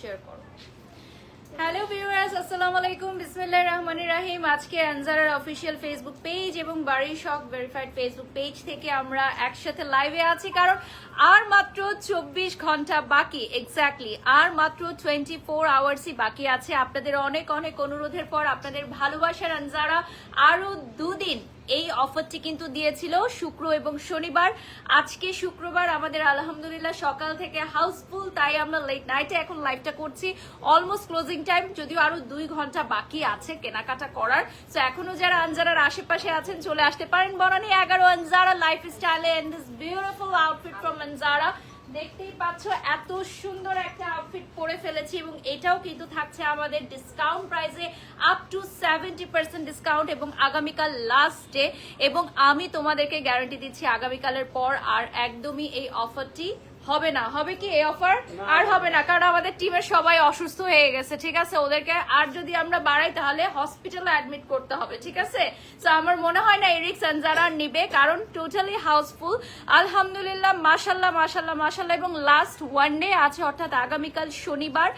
Share করো। Hello viewers, আসসালামু আলাইকুম, বিসমিল্লাহির রহমানির রহিম। আজকে আনজারার অফিসিয়াল ফেসবুক পেজ এবং বাড়ি শখ ভেরিফাইড ফেসবুক পেজ থেকে আমরা একসাথে লাইভে আছি, কারণ আর মাত্র 24 ঘন্টা বাকি, এক্স্যাক্টলি আর মাত্র 24 আওয়ার্সই বাকি আছে। আপনাদের অনেক অনেক অনুরোধের পর আপনাদের ভালোবাসার আনজারা আরো 2 দিন এই অফারটি কিন্তু দিয়েছিল শুক্র এবং শনিবার। আজকে শুক্রবার আমাদের আলহামদুলিল্লাহ সকাল থেকে হাউসফুল, তাই আমরা লেট নাইটে এখন লাইভটা করছি। অলমোস্ট ক্লোজিং টাইম, যদিও আরো 2 ঘন্টা বাকি আছে কেনাকাটা করার। তো এখনো যারা আনজারার আশেপাশে আছেন চলে আসতে পারেন বনানী 11 আনজারা লাইফস্টাইলে। And this beautiful outfit from Anjara, দেখতেই পাচ্ছ এত সুন্দর একটা আউটফিট পরে ফেলেছি এবং এটাও কিন্তু থাকছে আমাদের ডিসকাউন্ট প্রাইসে আপ টু 70% ডিসকাউন্ট এবং আগামীকাল লাস্ট ডে। এবং আমি তোমাদেরকে গ্যারান্টি দিচ্ছি আগামীকালের পর আর একদমই এই অফারটি হবে না। হবে কি এই অফার? আর হবে না, কারণ আমাদের টিমের সবাই অসুস্থ হয়ে গেছে, ঠিক আছে? ওদেরকে আর যদি আমরা বাড়াই তাহলে হসপিটালে অ্যাডমিট করতে হবে, ঠিক আছে? তো আমার মনে হয় না এই রিস্ক আনজারা নিবে, কারণ টোটালি হাউসফুল আলহামদুলিল্লাহ। মাশাল্লাহ মাশাল্লাহ মাশাল্লাহ। এবং লাস্ট ওয়ান ডে আছে, অর্থাৎ আগামীকাল শনিবার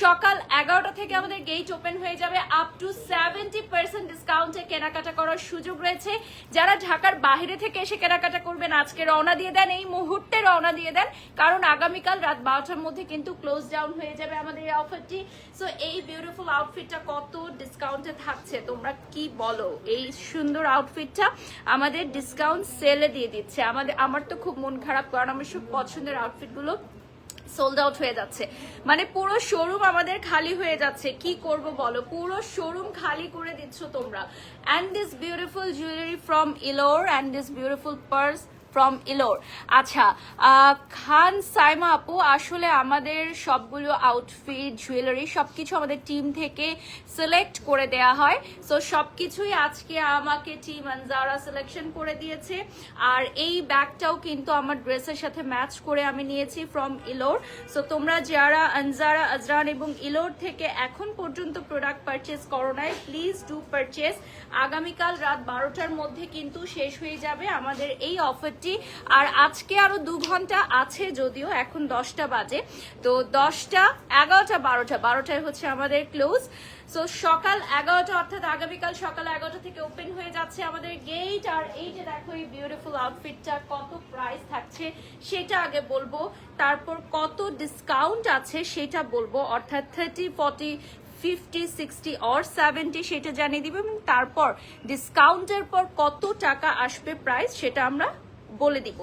সকাল 11টা থেকে আমাদের গেট ওপেন হয়ে যাবে। আপ টু 70% ডিসকাউন্টে কেনাকাটা করার সুযোগ রয়েছে। যারা ঢাকার বাইরে থেকে এসে কেনাকাটা করবেন আজকে রওনা দিয়ে দেন, এই মুহূর্তে রওনা দিয়ে দেন, কারণ আগামীকাল রাত 12টার মধ্যে কিন্তু ক্লোজ ডাউন হয়ে যাবে আমাদের এই অফারটি। সো এই বিউটিফুল আউটফিটটা কত ডিসকাউন্টে থাকছে তোমরা কি বলো? এই সুন্দর আউটফিটটা আমাদের ডিসকাউন্ট সেলে দিয়ে দিচ্ছে। আমার তো খুব মন খারাপ, কারণ আমার সব পছন্দের আউটফিটগুলো সোল্ড আউট হয়ে যাচ্ছে, মানে পুরো শোরুম আমাদের খালি হয়ে যাচ্ছে। কি করব বলো, পুরো শোরুম খালি করে দিচ্ছ তোমরা। And this beautiful jewellery from ইলোর, and this beautiful purse from ইলোর। আচ্ছা খান সাইমা আপু, আসলে আমাদের সবগুলো আউটফিট জুয়েলারি সবকিছু আমাদের টিম থেকে সিলেক্ট করে দেয়া হয়। সো সবকিছুই আজকে আমাকে টিম আনজারা সিলেকশন করে দিয়েছে। আর এই ব্যাগটাও কিন্তু আমার ড্রেসের সাথে ম্যাচ করে আমি নিয়েছি ফ্রম ইলোর। সো তোমরা যারা আনজারা, আজরান এবং ইলোর থেকে এখন পর্যন্ত প্রোডাক্ট পারচেস করো নাই, প্লিজ ডু পারচেস। আগামীকাল রাত 12টার মধ্যে কিন্তু শেষ হয়ে যাবে আমাদের এই অফার। আর আজকে আরো 2 ঘন্টা আছে, যদিও এখন 10টা বাজে। তো 10টা 11টা 12টায় হচ্ছে আমাদের ক্লোজ। সো সকাল 11টা, অর্থাৎ আগামীকাল সকাল 11টা থেকে ওপেন হয়ে যাচ্ছে আমাদের গেট। আর এই যে দেখো এই বিউটিফুল আউটফিটটা কত প্রাইস থাকছে সেটা আগে বলবো, তারপর কত ডিসকাউন্ট আছে সেটা বলবো, অর্থাৎ 30, 40, 50, 60 or 70 সেটা জানিয়ে দিবে, এবং তারপর ডিসকাউন্টের পর কত টাকা আসবে প্রাইস সেটা আমরা বলে দিব।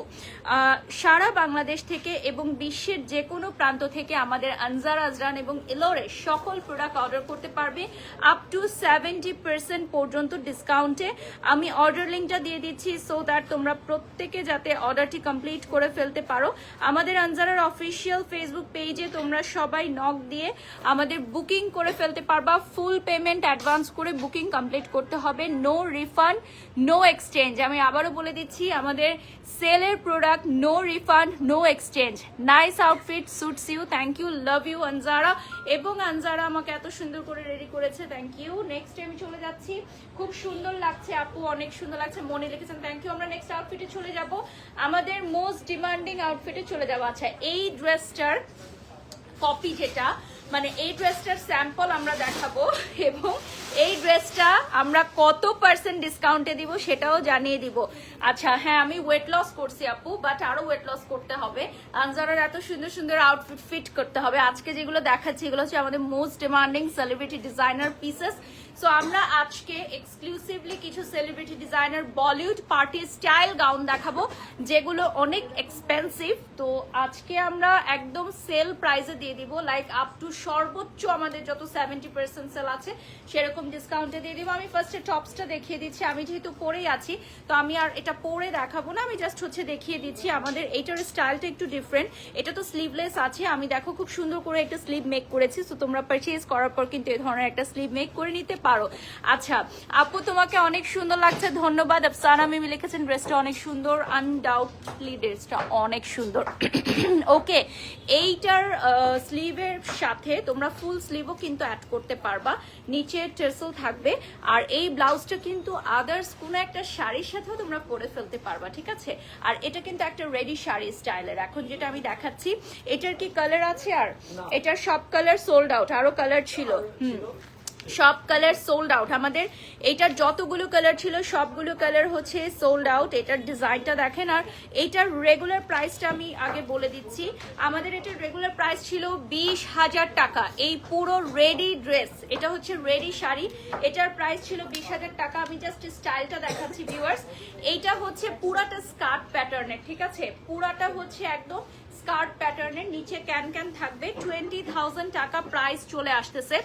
সারা বাংলাদেশ থেকে এবং বিশ্বের যে কোনো প্রান্ত থেকে আমাদের আনজারা, আজরান এবং ইলোরের সকল প্রোডাক্ট অর্ডার করতে পারবে আপ টু 70% পর্যন্ত ডিসকাউন্টে। আমি অর্ডার লিঙ্কটা দিয়ে দিচ্ছি, সো দ্যাট তোমরা প্রত্যেকে যাতে অর্ডারটি কমপ্লিট করে ফেলতে পারো। আমাদের আনজারার অফিসিয়াল ফেসবুক পেজে তোমরা সবাই নক দিয়ে আমাদের বুকিং করে ফেলতে পারবা। ফুল পেমেন্ট অ্যাডভান্স করে বুকিং কমপ্লিট করতে হবে, নো রিফান্ড নো এক্সচেঞ্জ। আমি আবারও বলে দিচ্ছি, আমাদের সেলের product no refund no exchange. Nice outfit, suits you, thank you, love you Anjara. এবং আনজারা আমাকে এত সুন্দর করে রেডি করেছে, থ্যাংক ইউ। নেক্সট আমি চলে যাচ্ছি, খুব সুন্দর লাগছে আপু, অনেক সুন্দর লাগছে, মনে লিখেছেন, থ্যাংক ইউ। আমরা নেক্সট আউটফিটে চলে যাব, আমাদের মোস্ট ডিমান্ডিং আউটফিটে চলে যাবো। আচ্ছা এই ড্রেসটার কপি, যেটা মানে এই ড্রেসটার স্যাম্পল আমরা দেখাবো, এবং এই ড্রেসটা আমরা কত পার্সেন্ট ডিসকাউন্টে দিব সেটাও জানিয়ে দিব। আচ্ছা হ্যাঁ, আমি ওয়েট লস করছি আপু, বাট আরো ওয়েট লস করতে হবে। আনজারার এত সুন্দর সুন্দর আউটফিট ফিট করতে হবে। আজকে যেগুলো দেখাচ্ছি এগুলো হচ্ছে আমাদের most demanding celebrity designer pieces. So আমরা আজকে এক্সক্লুসিভলি কিছু celebrity designer Bollywood party style gown দেখাবো, যেগুলো অনেক এক্সপেন্সিভ। তো আজকে আমরা একদম সেল প্রাইসে দিয়ে দিব, লাইক আপ টু সর্বোচ্চ আমাদের যত 70% সেল আছে সেরকম ডিসকাউন্টে দিয়ে দিব। আমি ফার্স্টে টপসটা দেখিয়ে দিচ্ছি, আমি যেহেতু পরেই আছি তো আমি আর এটা পরে দেখাবো না, আমি জাস্ট হচ্ছে দেখিয়ে দিচ্ছি। আমাদের এইটার স্টাইলটা একটু ডিফারেন্ট, এটা তো স্লিভলেস আছে, আমি দেখো খুব সুন্দর করে একটা স্লিভ মেক করেছি। সো তোমরা পারচেজ করার পর কিন্তু এই ধরনের একটা স্লিভ মেক করে নিতে পারো। আচ্ছা আপু তোমাকে অনেক সুন্দর লাগছে, ধন্যবাদ। আফসানা মিমি লিখেছেন ড্রেসটা অনেক সুন্দর, আনডাউটলি ড্রেসটা অনেক সুন্দর। ওকে, এইটার স্লিভের সাথে তোমরা ফুল স্লিভও কিন্তু অ্যাড করতে পারবা। নিচে টেসেল থাকবে। আর এই ব্লাউজটা কিন্তু আদার্স কোনো একটা শাড়ির সাথেও তোমরা পরে ফেলতে পারবা, ঠিক আছে। আর এটা কিন্তু একটা রেডি শাড়ি স্টাইলের। এখন যেটা আমি দেখাচ্ছি, এটার কি কালার আছে? আর এটার সব কালার সোল্ড আউট, আরো কালার ছিল, সব কালার সোল্ড আউট। আমাদের এটার যতগুলো কালার ছিল সবগুলো কালার হচ্ছে সোল্ড আউট। এটার ডিজাইনটা দেখেন। আর এটার রেগুলার প্রাইসটা আমি আগে বলে দিচ্ছি। আমাদের এটার রেগুলার প্রাইস ছিল 20,000 টাকা। এই পুরো রেডি ড্রেস, এটা হচ্ছে রেডি শাড়ি, এটার প্রাইস ছিল 20,000 টাকা। আমি জাস্ট স্টাইলটা দেখাচ্ছি ভিউয়ার্স। এইটা হচ্ছে পুরাটা স্কার্ট প্যাটার্নের, ঠিক আছে, পুরাটা হচ্ছে একদম স্কার্ট প্যাটার্নের, নিচে ক্যান ক্যান থাকবে। 20,000 টাকা প্রাইস চলে আসতেছে।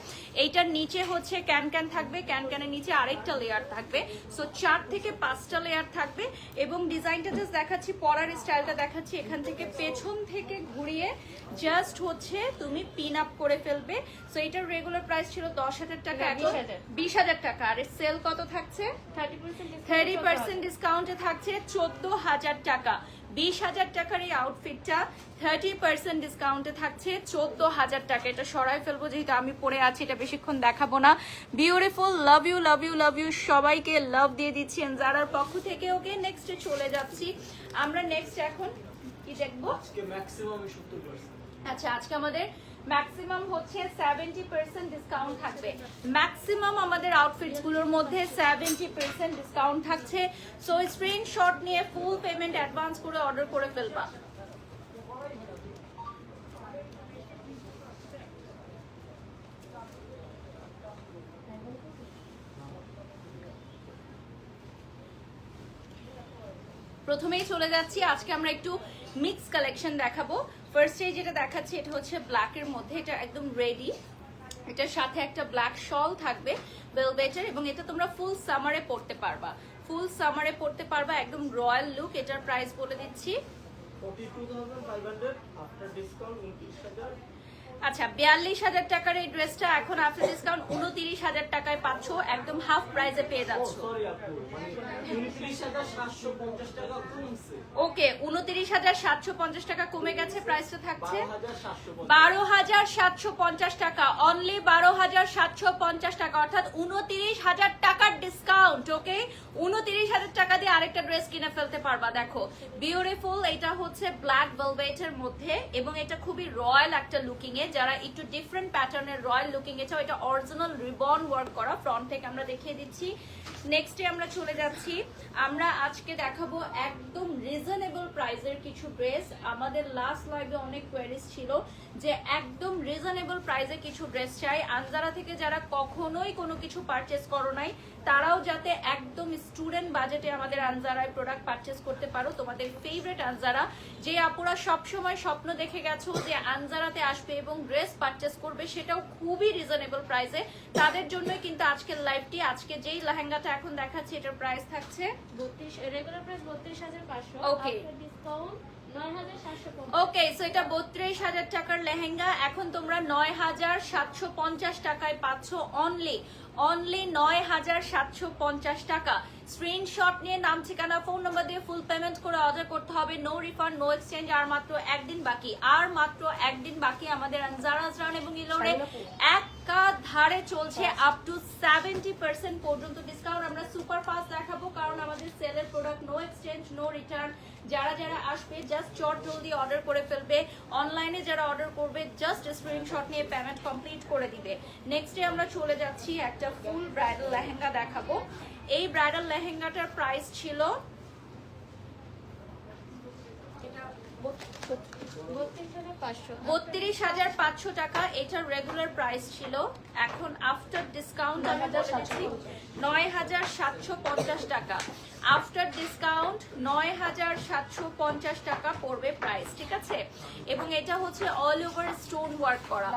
এইটার নিচে হচ্ছে ক্যান ক্যান থাকবে, ক্যান ক্যানের নিচে আরেকটা লেয়ার থাকবে। সো 4 থেকে 5টা লেয়ার থাকবে। এবং ডিজাইনটা জাস্ট দেখাচ্ছি, পরার স্টাইলটা দেখাচ্ছি। এখান থেকে পেছন থেকে ঘুরিয়ে জাস্ট হচ্ছে তুমি পিন আপ করে ফেলবে। সো এটার রেগুলার প্রাইস ছিল 10,000 টাকা, 20,000 টাকা। আর সেল কত থাকছে? 30% ডিসকাউন্টে থাকছে 14,000 টাকা। 20,000 টাকার এই আউটফিটটা 30% ডিসকাউন্টে থাকছে 14,000 টাকা। এটা সরাই ফেলবো যেহেতু আমি পরে আছি, এটা বেশিক্ষণ দেখাবো না। Beautiful, love you love you love you, সবাইকে লাভ দিয়ে দিচ্ছি যারার পক্ষ থেকে। ওকে, নেক্সটে চলে যাচ্ছি আমরা। নেক্সট এখন কি দেখবো? আচ্ছা, আজকে আমাদের ম্যাক্সিমাম হচ্ছে 70% ডিসকাউন্ট থাকবে। ম্যাক্সিমাম আমাদের আউটফিটস গুলোর মধ্যে 70% ডিসকাউন্ট থাকছে। সো স্ক্রিনশট নিয়ে ফুল পেমেন্ট অ্যাডভান্স করে অর্ডার করে ফেলবা। প্রথমেই চলে যাচ্ছি, আজকে আমরা একটু মিক্স কালেকশন দেখাবো। ফার্স্টে যেটা দেখাচ্ছি এটা হচ্ছে ব্ল্যাকের মধ্যে, এটা একদম রেডি। এটার সাথে একটা ব্ল্যাক শল থাকবে ভেলভেটের, এবং এটা তোমরা ফুল সামারে পরতে পারবা, ফুল সামারে পরতে পারবা, একদম রয়্যাল লুক। এটার প্রাইস বলে দিচ্ছি 42,500 আফটার ডিসকাউন্ট 29,000। আচ্ছা, 42,000 টাকার এই ড্রেসটা এখন আফটার ডিসকাউন্ট 29,000 টাকায় পাচ্ছ, একদম হাফ প্রাইসে পেয়ে যাচ্ছ। সরি আপু, মানে 29,750 টাকা কমছে। ওকে, 29,750 টাকা কমে গেছে, প্রাইসটা থাকছে 12,750 12,750 টাকা, অনলি 12,750 টাকা, অর্থাৎ 29,000 টাকার ডিসকাউন্ট। ওকে, 29,000 টাকা দিয়ে আরেকটা ড্রেস কিনে ফেলতে পারবা। দেখো বিউটিফুল, এটা হচ্ছে ব্ল্যাক ভেলভেটের মধ্যে, এবং এটা খুবই রয়্যাল একটা লুকিং এ। যারা একটু ডিফারেন্ট প্যাটার্নের রয়্যাল লুকিং এ চাও, এটা অরিজিনাল রিবন ওয়ার্ক করা, ফ্রন্ট থেকে আমরা দেখিয়ে দিচ্ছি। নেক্সটে আমরা চলে যাচ্ছি, আমরা আজকে দেখাবো একদম রিজনেবল প্রাইসের কিছু ড্রেস। আমাদের লাস্ট লাইভে অনেক কোয়েরিজ ছিল যে একদম রিজনেবল প্রাইসে কিছু ড্রেস চাই। আনজারা থেকে যারা কখনোই কোনো কিছু পারচেস করো নাই, তারাও যাতে একদম স্টুডেন্ট বাজেটে আমাদের আনজারায় প্রোডাক্ট পারচেস করতে পারো। তোমাদের ফেভারিট আনজারা, যে আপুরা সবসময় স্বপ্ন দেখে গেছো যে আনজারাতে আসবে এবং ড্রেস পারচেস করবে, সেটাও খুবই রিজনেবল প্রাইসে, তাদের জন্যই কিন্তু আজকের লাইভটি। আজকে যেই লেহেঙ্গাটা এখন দেখাচ্ছি এটার প্রাইস থাকছে 32, রেগুলার প্রাইস 32,500, ওকে, আফটার ডিসকাউন্ট 9,750। ওকে, সো এটা 32,000 টাকার লেহেঙ্গা এখন তোমরা 9,750 টাকায় পাচ্ছ, অনলি 9,750 টাকা। স্ক্রিনশট নিয়ে নাম, ঠিকানা, ফোন নাম্বার দিয়ে ফুল পেমেন্ট করে অর্ডার করতে হবে। No refund, no exchange. আর মাত্র একদিন বাকি, আর মাত্র একদিন বাকি আমাদের আনজারা আজরান এবং ইলোরে একাধারে চলছে আপ টু 70% পর্যন্ত ডিসকাউন্ট। আমরা সুপার ফাস্ট দেখাবো কারণ আমাদের সেলের product, no exchange, no return. যারা যারা আসবে জাস্ট চট জলদি অর্ডার করে ফেলবে। অনলাইনে যারা অর্ডার করবে জাস্ট স্ক্রিনশট নিয়ে পেমেন্ট কমপ্লিট করে দিবে। নেক্সটে আমরা চলে যাচ্ছি, একটা ফুল ব্রাইডাল লেহেঙ্গা দেখাবো। এই ব্রাইডাল লেহেঙ্গাটার প্রাইস ছিল 32,500 টাকা। এটার রেগুলার প্রাইস ছিল, এখন আফটার ডিসকাউন্ট আমি বলে দিচ্ছি 9,750 টাকা। আফটার ডিসকাউন্ট 9,750 টাকা পড়বে প্রাইস, ঠিক আছে। এবং এটা হচ্ছে অল ওভার স্টোন ওয়ার্ক করা,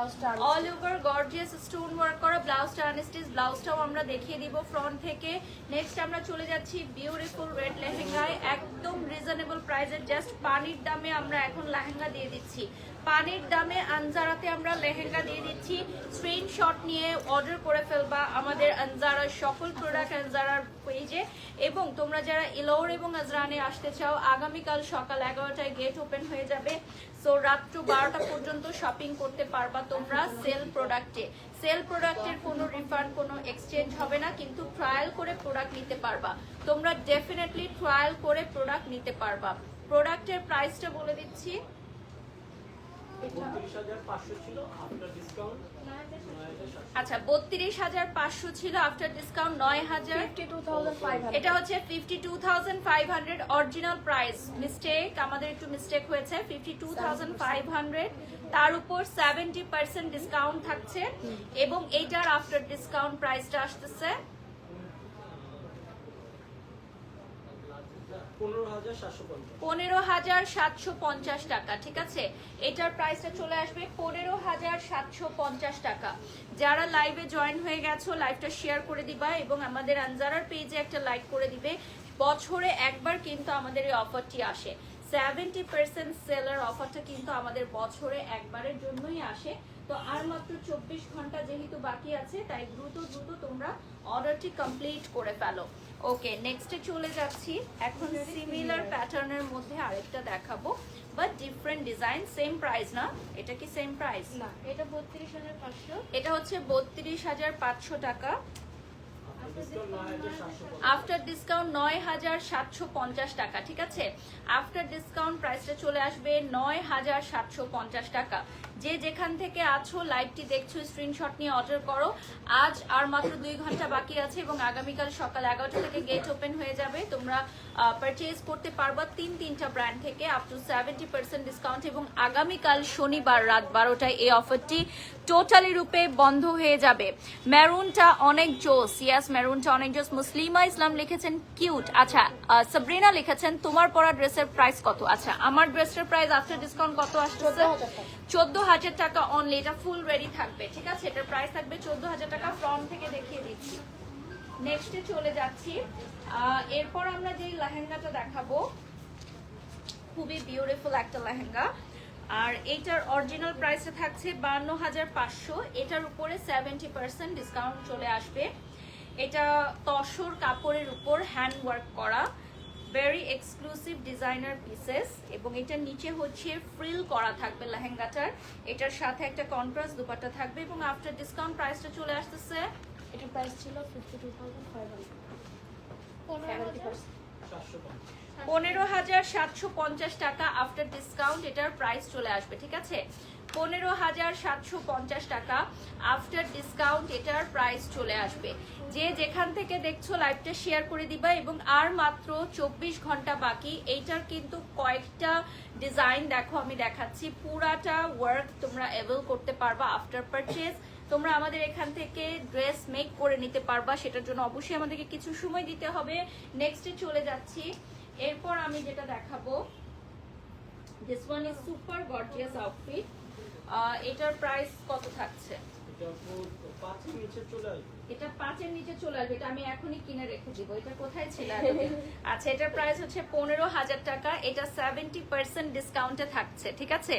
all over gorgeous stone work করা। ব্লাউজটা আনস্টিচ, ব্লাউজটাও আমরা দেখিয়ে দিব ফ্রন্ট থেকে। নেক্সট আমরা চলে যাচ্ছি বিউটিফুল রেড লেহেঙ্গায়, একদম রিজনেবল প্রাইসে, জাস্ট পানির দামে আমরা এখন লেহেঙ্গা দিয়ে দিচ্ছি। পানির দামে আনজারাতে আমরা লেহেঙ্গা দিয়ে দিচ্ছি। স্ক্রিনশট নিয়ে অর্ডার করে ফেলবা আমাদের আনজারার সকল প্রোডাক্ট আনজারার পেজে। এবং তোমরা যারা ইলোর এবং আজরানে আসতে চাও, আগামীকাল সকাল 11টায় গেট ওপেন হয়ে যাবে। সো রাত্র 12টা পর্যন্ত শপিং করতে পারবা তোমরা সেল প্রোডাক্টে। সেল প্রোডাক্টের কোনো রিফান্ড, কোনো এক্সচেঞ্জ হবে না, কিন্তু ট্রায়াল করে প্রোডাক্ট নিতে পারবা তোমরা। ডেফিনেটলি ট্রায়াল করে প্রোডাক্ট নিতে পারবা। প্রোডাক্টের প্রাইসটা বলে দিচ্ছি। 32,500 ছিল আফটার ডিসকাউন্ট 9,700। আচ্ছা, 32,500 ছিল আফটার ডিসকাউন্ট 9,000। 52,500 এটা হচ্ছে 52,500 অরিজিনাল প্রাইস। মিস্টেক, আমাদের একটু মিস্টেক হয়েছে। 52,500, তার উপর 70% ডিসকাউন্ট থাকছে এবং এইটার আফটার ডিসকাউন্ট প্রাইসটা আসতেছে 15,750। 15,750 টাকা। ঠিক আছে, এটার প্রাইসটা চলে আসবে 15,750 টাকা। যারা লাইভে জয়েন হয়ে গেছো, লাইভটা শেয়ার করে দিবা এবং আমাদের আনজারার পেজে একটা লাইক করে দিবে। বছরে একবার কিন্তু আমাদের এই অফারটি আসে। 70% সেলার অফারটা কিন্তু আমাদের বছরে একবারের জন্যই আসে। তো আর মাত্র 24 ঘন্টা যেহেতু বাকি আছে, তাই দ্রুত তোমরা অর্ডারটি কমপ্লিট করে ফেলো। ওকে, নেক্সটে চলে যাচ্ছি। এখন সিমিলার প্যাটার্নের মধ্যে আরেকটা দেখাবো, but different design. Same price না? এটা কি সেম প্রাইস? না, এটা 32,500। এটা হচ্ছে 32,500 টাকা। আফটার ডিসকাউন্ট 9,750 টাকা। ঠিক আছে, আফটার ডিসকাউন্ট প্রাইসটা চলে আসবে 9,750 টাকা। যে যেখান থেকে আছো, লাইভটি দেখছো, স্ক্রিনশট নিয়ে অর্ডার করো। আজ আর মাত্র 2 ঘন্টা বাকি আছে এবং আগামীকাল সকাল 11টা থেকে গেট ওপেন হয়ে যাবে। তোমরা পারচেজ করতে পারবা তিনটা ব্র্যান্ড থেকে আপ টু 70% ডিসকাউন্ট। এবং আগামীকাল শনিবার রাত 12টায় এই অফারটি টোটালি রূপে বন্ধ হয়ে যাবে। মেরুনটা অনেক জোস। ইয়াস, মেরুনটা অনেক জোস। মুসলিমা ইসলাম লিখেছেন কিউট। আচ্ছা, সাবরিনা লিখেছেন তোমার পরা ড্রেসের প্রাইস কত? আচ্ছা, আমার ড্রেসের প্রাইস আফটার ডিসকাউন্ট কত আসছে? 14,000 টাকা অনলি। এটা ফুল রেডি থাকবে। ঠিক আছে, এটার প্রাইস থাকবে 14,000 টাকা। ফ্রন্ট থেকে দেখিয়ে দিচ্ছি। নেক্সটে চলে যাচ্ছি। এরপর আমরা যে লেহেঙ্গাটা দেখাবো, খুবই বিউটিফুল একটা লেহেঙ্গা। আর এইটার অরিজিনাল প্রাইসে থাকছে 52,500। এটার উপরে 70% ডিসকাউন্ট চলে আসবে। এটা তসর কাপড়ের উপর হ্যান্ড ওয়ার্ক করা, ভেরি এক্সক্লুসিভ ডিজাইনার পিসেস। এবং এটার নিচে হচ্ছে ফ্রিল করা থাকবে লেহেঙ্গাটার। এটার সাথে একটা কন্ট্রাস্ট দুপাট্টা থাকবে এবং আফটার ডিসকাউন্ট প্রাইসটা চলে আসতেছে, এটার প্রাইস ছিল 52,500। 15,750 টাকা আফটার ডিসকাউন্ট এটার প্রাইস চলে আসবে। ঠিক আছে, 15,750 টাকা আফটার ডিসকাউন্ট এটার প্রাইস চলে আসবে। যে যেখান থেকে দেখছো লাইভটা শেয়ার করে দিবা এবং আর মাত্র 24 ঘন্টা বাকি। এইটার কিন্তু কয়েকটা ডিজাইন দেখো, আমি দেখাচ্ছি। পুরাটা ওয়ার্ক তোমরা অ্যাভেল করতে পারবা আফটার পারচেজ। তোমরা আমাদের এখান থেকে ড্রেস মেক করে নিতে পারবা, সেটার জন্য অবশ্যই আমাদেরকে কিছু সময় দিতে হবে। নেক্সটে চলে যাচ্ছি। এরপর আমি যেটা দেখাবো, this one is super gorgeous outfit. এটার প্রাইস কত থাকছে? এটা 5-এর নিচে চলে আসবে। এটা আমি এখনই কিনে রেখে দিব। এটা কোথায় ছিল? আচ্ছা, এটার প্রাইস হচ্ছে 15,000 টাকা। এটা 70% ডিসকাউন্টে থাকছে। ঠিক আছে,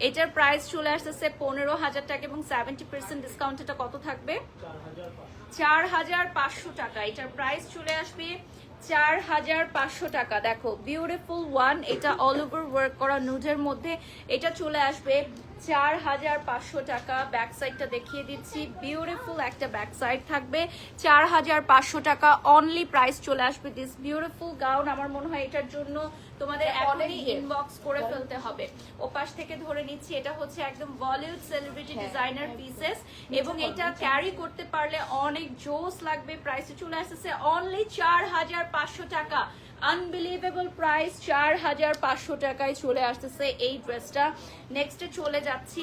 এটার প্রাইস চলে আসতেছে 15,000 টাকা এবং 70% ডিসকাউন্ট। এটা কত থাকবে? 4,500 টাকা। এটার প্রাইস চলে আসবে 4,500 টাকা। দেখো, বিউটিফুল ওয়ান। এটা অল ওভার ওয়ার্ক করা নুডের মধ্যে। এটা চলে আসবে 4,500 টাকা। ব্যাক সাইডটা দেখিয়ে দিচ্ছি, বিউটিফুল একটা ব্যাক সাইড থাকবে। 4,500 টাকা অনলি প্রাইস চলে আসবে দিস বিউটিফুল গাউন। আমার মনে হয় এটার জন্য তোমাদের এখনই ইনবক্স করে ফেলতে হবে। ওপাশ থেকে ধরে নিচ্ছি, এটা হচ্ছে একদম বলিউড সেলিব্রিটি ডিজাইনার পিসেস এবং এটা ক্যারি করতে পারলে অনেক জোস লাগবে। প্রাইসে চলে আসতেছে অনলি 4,500 টাকা। আনবিলিভেবল প্রাইস, 4,500 টাকায় চলে আসতেছে এই ড্রেসটা। নেক্সটে চলে যাচ্ছি।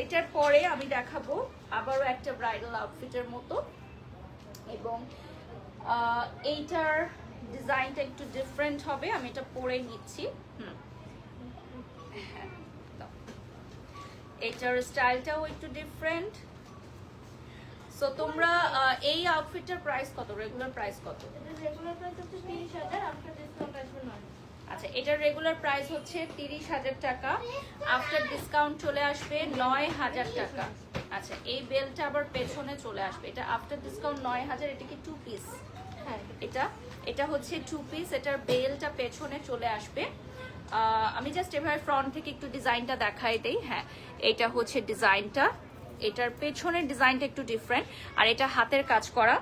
এটার পরে আমি দেখাবো আবারও একটা ব্রাইডাল আউটফিটের মতো এবং এইটার ডিজাইনটা একটু ডিফারেন্ট হবে। আমি এটা পরে নিচ্ছি। এইটার স্টাইলটাও একটু ডিফারেন্ট। সো তোমরা এই আউটফিটটার প্রাইস কত? রেগুলার প্রাইস কত? রেগুলার প্রাইস হচ্ছে 30,000, আফটার ডিসকাউন্ট আসবে 9,000। আচ্ছা, এটার রেগুলার প্রাইস হচ্ছে 30,000 টাকা, আফটার ডিসকাউন্ট চলে আসবে 9,000 টাকা। আচ্ছা, এই বেলটা আবার পেছনে চলে আসবে, এটা আফটার ডিসকাউন্ট 9,000। এটা কি 2 পিস? হ্যাঁ, এটা হচ্ছে 2 পিস। এটার বেলটা পেছনে চলে আসবে। আমি জাস্ট এভাবে ফ্রন্ট থেকে একটু ডিজাইনটা দেখাই দেই। হ্যাঁ, এটা হচ্ছে ডিজাইনটা, এটার পেছনের ডিজাইনটা একটু ডিফারেন্ট, আর এটা হাতের কাজ করা।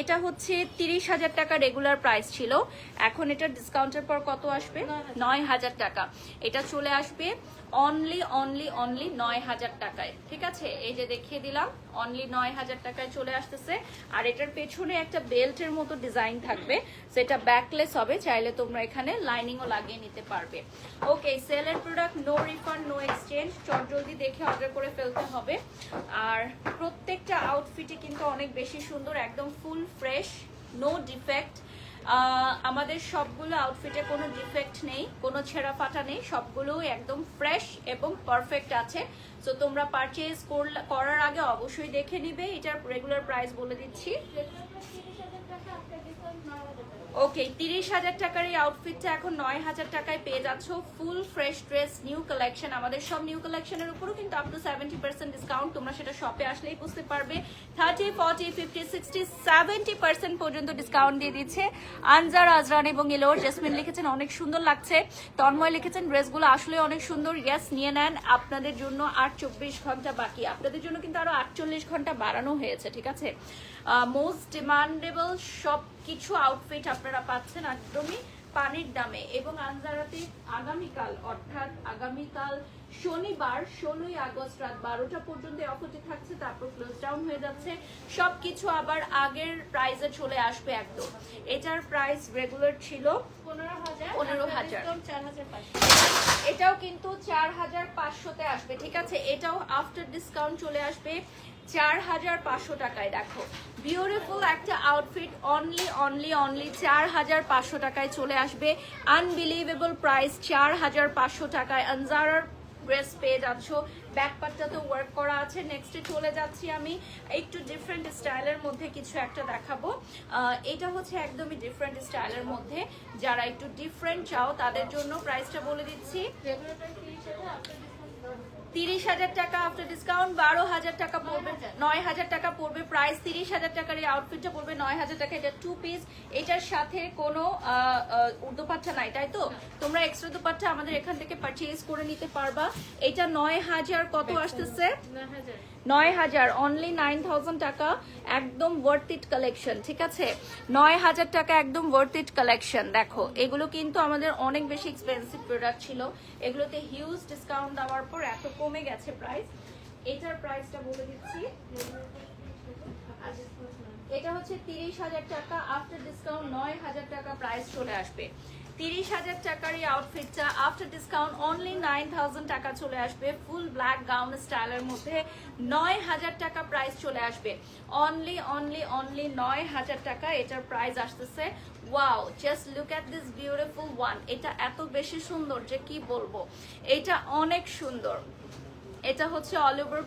এটা হচ্ছে 30,000 টাকা রেগুলার প্রাইস ছিল, এখন এটা ডিসকাউন্টের পর কত আসবে? 9,000 টাকা। এটা চলে আসবে অনলি 9,000 টাকায়। ঠিক আছে, এই যে দেখিয়ে দিলাম, অনলি 9,000 টাকায় চলে আসতেছে। আর এটার পেছনে একটা বেল্টের মতো ডিজাইন থাকবে, সেটা ব্যাকলেস হবে, চাইলে তোমরা এখানে লাইনিংও লাগিয়ে নিতে পারবে। ওকে, সেলের product, no refund, no exchange, জলদি দেখে অর্ডার করে ফেলতে হবে। আর প্রত্যেকটা আউটফিটে কিন্তু অনেক বেশি সুন্দর, একদম ফুল ফ্রেশ, নো ডিফেক্ট। আমাদের সবগুলো আউটফিটে কোনো ডিফেক্ট নেই, কোনো ছেঁড়া ফাটা নেই, সবগুলো একদম ফ্রেশ এবং পারফেক্ট আছে। সো তোমরা পারচেজ করার আগে অবশ্যই দেখে নিবে। এটার রেগুলার প্রাইস বলে দিচ্ছি। ওকে, 30,000 টাকার এই আউটফিটটা এখন 9,000 টাকায় পেয়ে যাচ্ছ। Full fresh dress, new collection. আমাদের সব নিউ কালেকশনের উপরও কিন্তু আপ টু 70% ডিসকাউন্ট, তোমরা সেটা শপে আসলেই বুঝতে পারবে। 30, 40, 50, 60, 70% পর্যন্ত ডিসকাউন্ট দিয়ে দিচ্ছে আনজার, আজরান এবং এলোর। জেসমিন লিখেছেন অনেক সুন্দর লাগছে, তন্ময় লিখেছেন ড্রেসগুলো আসলে অনেক সুন্দর। ইয়েস, নিয়ে নেন, আপনাদের জন্য আর 24 ঘন্টা বাকি, আপনাদের জন্য কিন্তু আরো 48 ঘন্টা বাড়ানো হয়েছে। ঠিক আছে, মোস্ট ডিমান্ডেবল সব কিছু আউটফিট আপনারা পাচ্ছেন একদমই পানির দামে। এবং আনজারাতে আগামীকাল, অর্থাৎ আগামীকাল শনিবার 16ই আগস্ট রাত 12টা পর্যন্ত অফারটি থাকছে, তারপর ক্লোজ ডাউন হয়ে যাচ্ছে। সবকিছু আবার আগের প্রাইসে চলে আসবে একদম। এটার প্রাইস রেগুলার ছিল 15,000, এটাও কিন্তু 4,500-তে আসবে। ঠিক আছে, এটাও আফটার ডিসকাউন্ট চলে আসবে 4,500 টাকায়। দেখো, বিউটিফুল একটা আউটফিট, অনলি 4,500 টাকায় চলে আসবে। আনবিলিভেবল প্রাইস, 4,500 টাকায় আনজারার ড্রেস পেয়ে যাচ্ছ। ব্যাকপার্টটা তো ওয়ার্ক করা আছে। নেক্সটে চলে যাচ্ছি আমি একটু ডিফারেন্ট স্টাইলের মধ্যে কিছু একটা দেখাবো। এটা হচ্ছে একদমই ডিফারেন্ট স্টাইলের মধ্যে, যারা একটু ডিফারেন্ট চাও তাদের জন্য প্রাইসটা বলে দিচ্ছি। 30,000 টাকা আফটার ডিসকাউন্ট 12,000 টাকা পড়বে, 9,000 টাকা পড়বে প্রাইস। 30,000 টাকার এই আউটফিটটা পড়বে 9,000 টাকা। এটা 2 পিস, এটার সাথে কোনো দুপাট্টা নাই, তাই তো? তোমরা এক্সট্রা দুপাট্টা আমাদের এখান থেকে পারচেজ করে নিতে পারবা। এটা 9,000 কত আসতেছে? 9,000, অনলি 9,000 টাকা। একদম ওয়ার্থ ইট কালেকশন। ঠিক আছে, 9,000 টাকা একদম ওয়ার্থ ইট কালেকশন। দেখো, এগুলো কিন্তু আমাদের অনেক বেশি এক্সপেন্সিভ প্রোডাক্ট ছিল, এগুলোতে হিউজ ডিসকাউন্ট দেওয়ার পর এত কমে গেছে প্রাইস। এটার প্রাইসটা বলে দিচ্ছি, এটা হচ্ছে 30,000 টাকা, আফটার ডিসকাউন্ট 9,000 টাকা প্রাইস চলে আসবে। 30,000 টাকার এই আউটফিটটা আফটার ডিসকাউন্ট অনলি 9,000 টাকা চলে আসবে। ফুল ব্ল্যাক গাউন স্টাইলের মধ্যে 9,000 টাকা প্রাইস চলে আসবে। অনলি 9,000 টাকা এটার প্রাইস আসতেছে। Wow, just look at this beautiful one. এটা এত বেশি সুন্দর যে কি বলবো, এটা অনেক সুন্দর। এটা হচ্ছে অল ওভার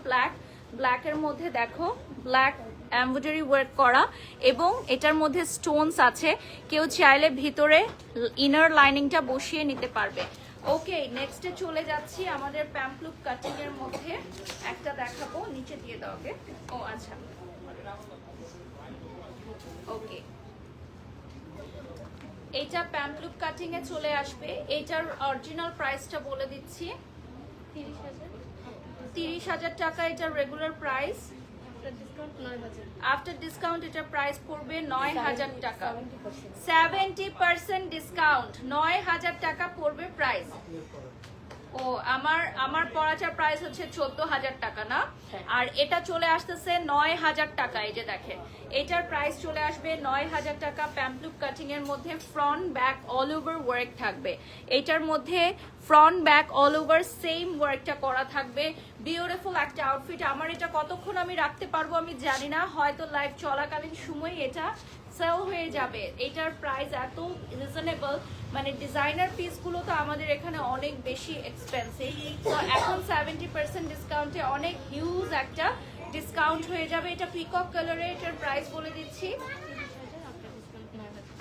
ব্ল্যাকের মধ্যে, দেখো ব্ল্যাক এমব্রয়ডারি ওয়ার্ক করা, এবং এটার মধ্যে স্টোনস আছে। কেউ চাইলে ভিতরে ইনার লাইনিংটা বসিয়ে নিতে পারবে। ওকে, নেক্সটে চলে যাচ্ছি আমাদের প্যাম্পলুক কাটিং এর মধ্যে একটা দেখাবো। নিচে দিয়ে দাও। ওকে, ও আচ্ছা, ওকে, এইটা প্যাম্পলুক কাটিং এ চলে আসবে। এটার অরিজিনাল প্রাইসটা বলে দিচ্ছি, 30,000 টাকা এটার রেগুলার প্রাইস। আফটার ডিসকাউন্ট এটার প্রাইস পড়বে 9,000 টাকা। 70% ডিসকাউন্ট, 9,000 টাকা পড়বে প্রাইস। ও, আমার পরাটার প্রাইস হচ্ছে 14,000 টাকা না, আর এটা চলে আসতেছে 9,000 টাকা। এই যে দেখেন, এটার প্রাইস চলে আসবে 9,000 টাকা। প্যাম্পলুক কাটিং এর মধ্যে front back all over work থাকবে। এটার মধ্যে front back all over same ওয়ার্কটা করা থাকবে। বিউটিফুল একটা আউটফিট। আমার এটা কতক্ষণ আমি রাখতে পারবো আমি জানি না, হয়তো লাইভ চলাকালীন সময় এটা সেল হয়ে যাবে। এটার প্রাইস এত রিজনেবল, মানে ডিজাইনার পিসগুলো তো আমাদের এখানে অনেক বেশি এক্সপেন্সিভ। তো এখন 70% ডিসকাউন্টে অনেক হিউজ একটা ডিসকাউন্ট হয়ে যাবে। এটা পিকক কালারে, এটার প্রাইস বলে দিচ্ছি।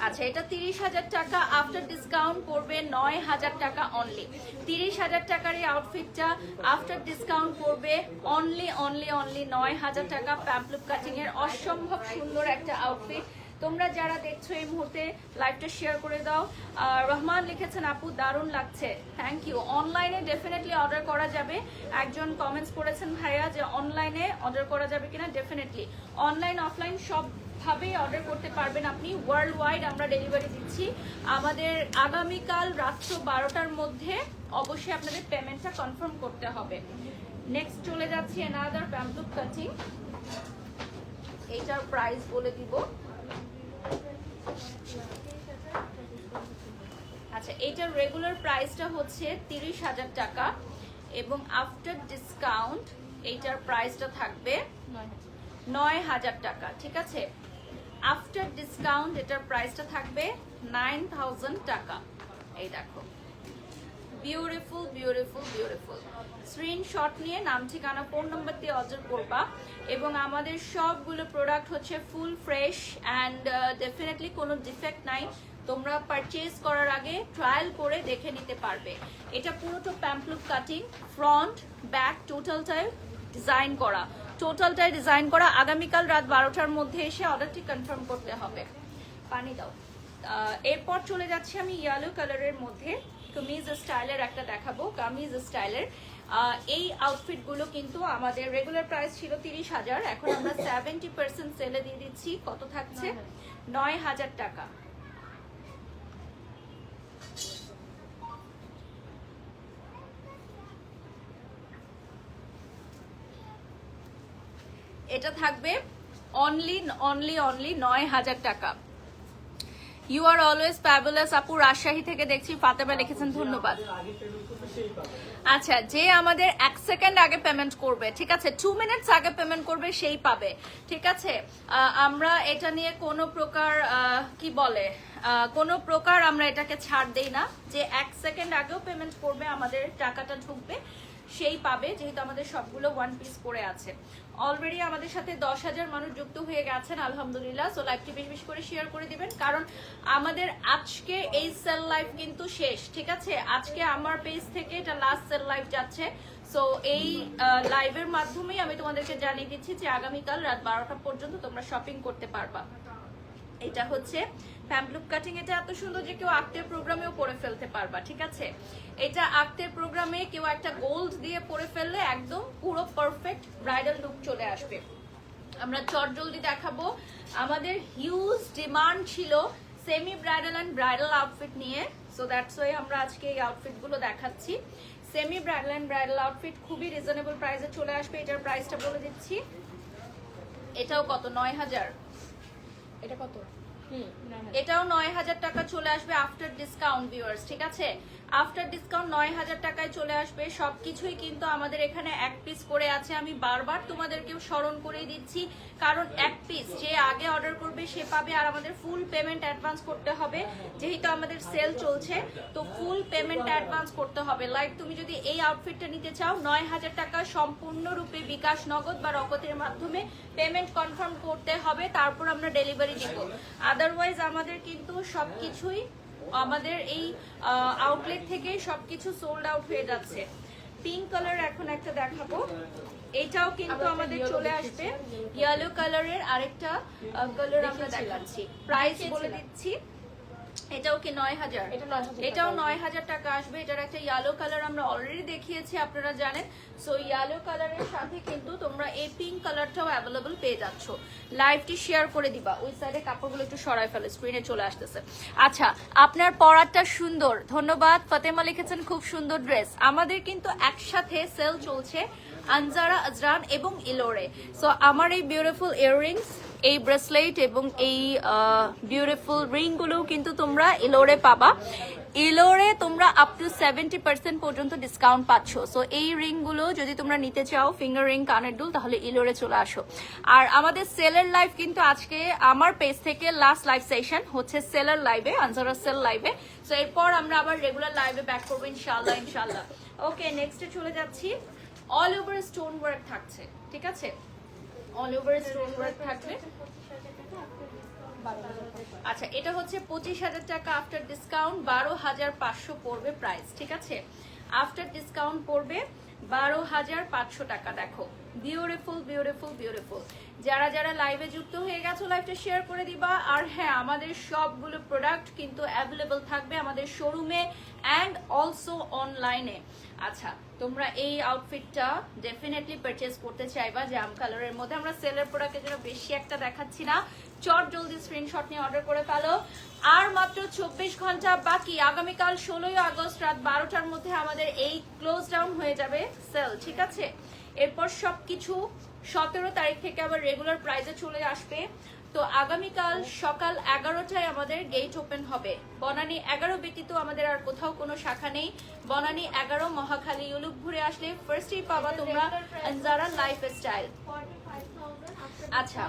আচ্ছা, এটা 30,000 টাকা, আফটার ডিসকাউন্ট পড়বে 9,000 টাকা অনলি। 30,000 টাকার এই আউটফিটটা আফটার ডিসকাউন্ট পড়বে অনলি 9,000 টাকা। প্যাম্পলুক কাটিং এর অসম্ভব সুন্দর একটা আউটফিট। তোমরা যারা দেখছো এই মুহূর্তে লাইভটা শেয়ার করে দাও। রহমান লিখেছেন আপু দারুণ লাগছে, থ্যাংক ইউ। অনলাইনে ডেফিনেটলি অর্ডার করা যাবে। একজন কমেন্টস করেছেন ভাইয়া যে অনলাইনে অর্ডার করা যাবে কিনা, ডেফিনেটলি অনলাইন অফলাইন সব ভাবেই অর্ডার করতে পারবেন আপনি। ওয়ার্ল্ড ওয়াইড আমরা ডেলিভারি দিচ্ছি। আমাদের আগামীকাল রাত্র 12টার মধ্যে অবশ্যই আপনাদের পেমেন্টটা কনফার্ম করতে হবে। নেক্সট চলে যাচ্ছি অ্যানাদার প্যাম্পলুক কাটিং। এইটার প্রাইস বলে দিব। আচ্ছা, এইটার রেগুলার প্রাইসটা হচ্ছে 30,000 টাকা এবং আফটার ডিসকাউন্ট এইটার প্রাইসটা থাকবে 9,000 টাকা। ঠিক আছে, আফটার ডিসকাউন্ট এটার প্রাইসটা থাকবে 9,000 টাকা। এই দেখো, বিউটিফুল বিউটিফুল বিউটিফুল। স্ক্রিনশট নিয়ে নাম ঠিকানা ফোন নাম্বার দিয়ে অর্ডার করবা। এবং আমাদের সবগুলো প্রোডাক্ট হচ্ছে ফুল ফ্রেশ অ্যান্ড ডেফিনেটলি কোনো ডিফেক্ট নাই। তোমরা পারচেজ করার আগে ট্রায়াল করে দেখে নিতে পারবে। এটা পুরোটা প্যাম্পলুক কাটিং, ফ্রন্ট ব্যাক টোটালটাই ডিজাইন করা। আগামীকাল রাত 12টার মধ্যে এসে অর্ডারটি কনফার্ম করতে হবে। পানি দাও। এরপর চলে যাচ্ছি আমি ইয়েলো কালারের মধ্যে কামিজ স্টাইলের একটা দেখাবো। কামিজ স্টাইলের এই আউটফিটগুলো কিন্তু আমাদের রেগুলার প্রাইস ছিল 30,000, এখন আমরা 70% সেলে দিয়ে দিচ্ছি। কত থাকছে? 9,000 টাকা। এটা থাকবে অনলি 9,000 টাকা। ইউ আর অলওয়েজ ফ্যাবুলাস আপু, রাজশাহী থেকে দেখছি, ফাতেমা লিখেছেন, ধন্যবাদ। আচ্ছা, যে আমাদের 1 সেকেন্ড আগে পেমেন্ট করবে, ঠিক আছে, 2 মিনিটস আগে পেমেন্ট করবে সেই পাবে। ঠিক আছে, আমরা এটা নিয়ে কোনো প্রকার কি বলে কোনো প্রকার আমরা এটাকে ছাড় দেই না। যে 1 সেকেন্ড আগেও পেমেন্ট করবে আমাদের টাকাটা ঢুকবে সেই পাবে, যেহেতু আমাদের সবগুলো ওয়ান পিস করে আছে। অলরেডি আমাদের সাথে 10,000 মানুষ যুক্ত হয়ে গেছেন, আলহামদুলিল্লাহ। সো লাইভটি বেশি বেশি করে শেয়ার করে দিবেন, কারণ আমাদের আজকে এই সেল লাইভ কিন্তু শেষ। ঠিক আছে, আজকে আমার পেজ থেকে এটা লাস্ট সেল লাইভ যাচ্ছে। সো এই লাইভের মাধ্যমেই আমি তোমাদেরকে জানিয়ে দিচ্ছি যে আগামীকাল রাত 12টা পর্যন্ত তোমরা শপিং করতে পারবা। এটা হচ্ছে প্যাম্পলুক কাটিং। এটা এত সুন্দর যে কেউ আক্তের প্রোগ্রামেও পরে ফেলতে পারবা। ঠিক আছে, এটা আক্তের প্রোগ্রামে কেউ একটা গোল্ড দিয়ে পরে ফেললে একদম পুরো পারফেক্ট ব্রাইডাল লুক চলে আসবে। আমরা চটজলদি দেখাবো। আমাদের হিউজ ডিমান্ড ছিল semi bridal and bridal outfit নিয়ে, সো দ্যাটস ওয়াই আমরা আজকে এই আউটফিটগুলো দেখাচ্ছি। Semi bridal and bridal outfit খুবই রিজনেবল প্রাইসে চলে আসবে। এটার প্রাইসটা বলে দিচ্ছি। এটাও কত? 9,000। এটা কত? এটাও 9,000 টাকা চলে আসবে আফটার ডিসকাউন্ট ভিউয়ার্স। ঠিক আছে, আফটার ডিসকাউন্ট 9,000 টাকায় চলে আসবে। সবকিছুই কিন্তু আমাদের এখানে এক পিস করে আছে। আমি বারবার তোমাদেরকেও স্মরণ করে দিচ্ছি, কারণ এক পিস যে আগে অর্ডার করবে সে পাবে। আর আমাদের ফুল পেমেন্ট অ্যাডভান্স করতে হবে, যেহেতু আমাদের সেল চলছে, তো ফুল পেমেন্ট অ্যাডভান্স করতে হবে। লাইক তুমি যদি এই আউটফিটটা নিতে চাও, 9,000 টাকা সম্পূর্ণরূপে বিকাশ, নগদ বা রকেটের মাধ্যমে পেমেন্ট কনফার্ম করতে হবে, তারপর আমরা ডেলিভারি দিব। আদারওয়াইজ আমাদের কিন্তু সবকিছুই আমাদের এই আউটলেট থেকে সবকিছু সোল্ড আউট হয়ে যাচ্ছে। পিঙ্ক কালার এখন একটা দেখাবো, এটাও কিন্তু আমাদের চলে আসবে। ইয়েলো কালারের আরেকটা কালার আমরা দেখাচ্ছি, প্রাইস বলে দিচ্ছি। এটাও কি 9,000? এটাও 9,000 টাকা আসবে। এটার একটা ইয়েলো কালার আমরা অলরেডি দেখিয়েছি, আপনারা জানেন। সো ইয়েলো কালারের সাথে কিন্তু তোমরা এই পিঙ্ক কালারটাও অ্যাভেলেবল পেয়ে যাচ্ছ। লাইভটি শেয়ার করে দিবা। ওই সাইডে কাপড়গুলো একটু সরাই ফেলে, স্ক্রিনে চলে আসতেছে। আচ্ছা, আপনার পরাটা সুন্দর, ধন্যবাদ। ফাতেমা লিখেছেন খুব সুন্দর ড্রেস। আমাদের কিন্তু একসাথে সেল চলছে আনজারা, আজরান এবং ইলোরে। সো আমার এই বিউটিফুল ইয়াররিংস, এই ব্রেসলেট এবং এই বিউটিফুল রিংগুলো কিন্তু তোমরা ইলোরে পাবা। ইলোরে তোমরা আপ টু 70% পর্যন্ত ডিসকাউন্ট পাচ্ছ। সো এই রিংগুলো যদি তোমরা নিতে চাও, ফিঙ্গার রিং, কানের দুল, তাহলে ইলোরে চলে আসো। আর আমাদের সেলের লাইভ কিন্তু আজকে আমার পেজ থেকে লাস্ট লাইভ সেশন হচ্ছে সেলার লাইভে, আনজারা সেল লাইভে। সো এরপর আমরা আবার রেগুলার লাইভে ব্যাক করবো ইনশাআল্লাহ ইনশাআল্লাহ। ওকে, নেক্সটে চলে যাচ্ছি। অল ওভার স্টোন ওয়ার্ক থাকছে, ঠিক আছে, অল ওভার স্টোন ওয়ার্ক থাকবে। আচ্ছা, এটা হচ্ছে 25,000 টাকা আফটার ডিসকাউন্ট, 12,500 পড়বে প্রাইস, ঠিক আছে? আফটার ডিসকাউন্ট পড়বে 12,500 টাকা। দেখো, বিউটিফুল বিউটিফুল বিউটিফুল। যারা যারা লাইভে যুক্ত হয়ে গেছো লাইভটা শেয়ার করে দিবা। আর হ্যাঁ, আমাদের সবগুলো প্রোডাক্ট কিন্তু অ্যাভেলেবল থাকবে আমাদের শোরুমে অ্যান্ড অলসো অনলাইনে। আচ্ছা, তোমরা এই আউটফিটটা ডেফিনেটলি পারচেজ করতে চাইবা জাম কালারের মধ্যে। আমরা সেলের প্রোডাক্টের জন্য বেশি একটা দেখাচ্ছি না, চট জলদি স্ক্রিনশট নিয়ে অর্ডার করে ফেলো। আর মাত্র 24 ঘন্টা বাকি, আগামীকাল 16ই আগস্ট রাত 12টার মধ্যে আমাদের এই ক্লোজ ডাউন হয়ে যাবে সেল, ঠিক আছে? এরপর সবকিছু 17 তারিখ থেকে আবার রেগুলার প্রাইসে চলে আসবে। তো আগামীকাল সকাল 11টায় আমাদের গেট ওপেন হবে। বনানী 11 ব্যতীত আমাদের আর কোথাও কোনো শাখা নেই। বনানী 11 মহাখালী ইউলুপ ঘুরে আসলে ফার্স্টেই পাবা তোমরা আনজারা লাইফস্টাইল। আচ্ছা,